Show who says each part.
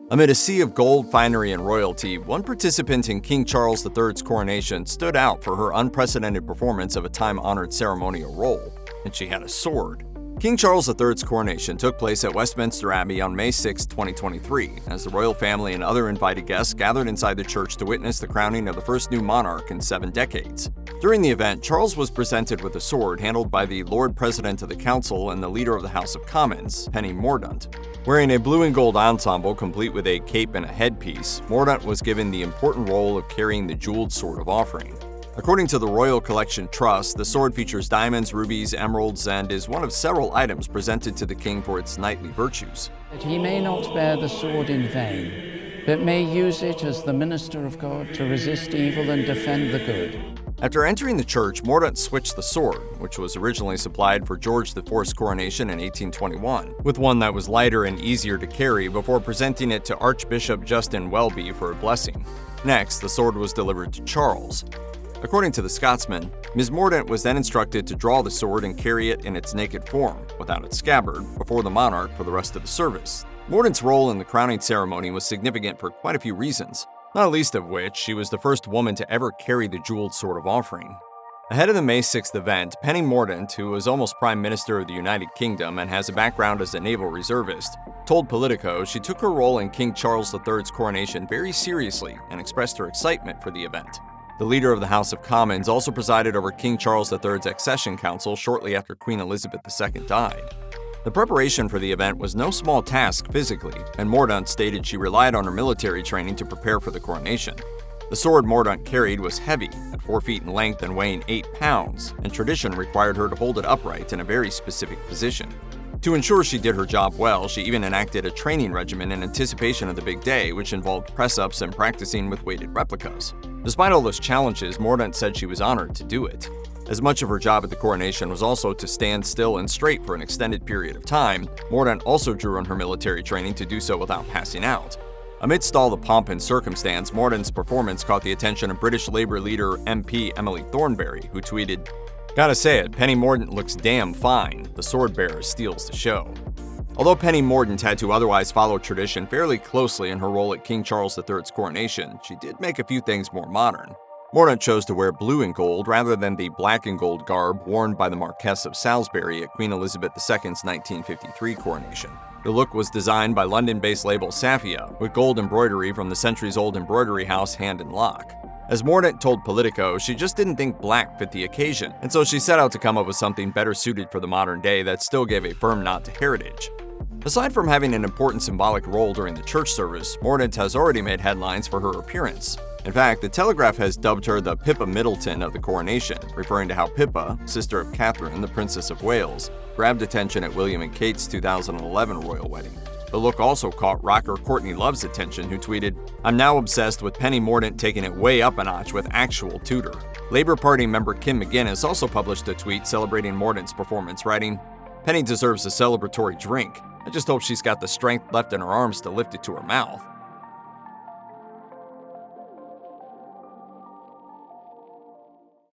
Speaker 1: Amid a sea of gold, finery, and royalty, one participant in King Charles III's coronation stood out for her unprecedented performance of a time-honored ceremonial role, and she had a sword. King Charles III's coronation took place at Westminster Abbey on May 6, 2023, as the royal family and other invited guests gathered inside the church to witness the crowning of the first new monarch in 7 decades. During the event, Charles was presented with a sword handled by the Lord President of the Council and the Leader of the House of Commons, Penny Mordaunt. Wearing a blue and gold ensemble complete with a cape and a headpiece, Mordaunt was given the important role of carrying the jeweled sword of offering. According to the Royal Collection Trust, the sword features diamonds, rubies, emeralds, and is one of several items presented to the king for its knightly virtues.
Speaker 2: That he may not bear the sword in vain, but may use it as the minister of God to resist evil and defend the good.
Speaker 1: After entering the church, Mordaunt switched the sword, which was originally supplied for George IV's coronation in 1821, with one that was lighter and easier to carry before presenting it to Archbishop Justin Welby for a blessing. Next, the sword was delivered to Charles. According to the Scotsman, Ms. Mordaunt was then instructed to draw the sword and carry it in its naked form, without its scabbard, before the monarch for the rest of the service. Mordaunt's role in the crowning ceremony was significant for quite a few reasons, not least of which she was the first woman to ever carry the jeweled sword of offering. Ahead of the May 6th event, Penny Mordaunt, who was almost Prime Minister of the United Kingdom and has a background as a naval reservist, told Politico she took her role in King Charles III's coronation very seriously and expressed her excitement for the event. The Leader of the House of Commons also presided over King Charles III's accession council shortly after Queen Elizabeth II died. The preparation for the event was no small task physically, and Mordaunt stated she relied on her military training to prepare for the coronation. The sword Mordaunt carried was heavy, at 4 feet in length and weighing 8 pounds, and tradition required her to hold it upright in a very specific position. To ensure she did her job well, she even enacted a training regimen in anticipation of the big day, which involved press-ups and practicing with weighted replicas. Despite all those challenges, Mordaunt said she was honored to do it. As much of her job at the coronation was also to stand still and straight for an extended period of time, Mordaunt also drew on her military training to do so without passing out. Amidst all the pomp and circumstance, Mordaunt's performance caught the attention of British Labour leader MP Emily Thornberry, who tweeted, "Gotta say it, Penny Mordaunt looks damn fine. The sword bearer steals the show." Although Penny Mordaunt had to otherwise follow tradition fairly closely in her role at King Charles III's coronation, she did make a few things more modern. Mordaunt chose to wear blue and gold rather than the black and gold garb worn by the Marquess of Salisbury at Queen Elizabeth II's 1953 coronation. The look was designed by London-based label Safia, with gold embroidery from the centuries-old embroidery house Hand and Lock. As Mordaunt told Politico, she just didn't think black fit the occasion, and so she set out to come up with something better suited for the modern day that still gave a firm nod to heritage. Aside from having an important symbolic role during the church service, Mordaunt has already made headlines for her appearance. In fact, the Telegraph has dubbed her the Pippa Middleton of the coronation, referring to how Pippa, sister of Catherine, the Princess of Wales, grabbed attention at William and Kate's 2011 royal wedding. The look also caught rocker Courtney Love's attention, who tweeted, "I'm now obsessed with Penny Mordaunt taking it way up a notch with actual Tudor." Labour Party member Kim McGuinness also published a tweet celebrating Mordaunt's performance, writing, "Penny deserves a celebratory drink. I just hope she's got the strength left in her arms to lift it to her mouth."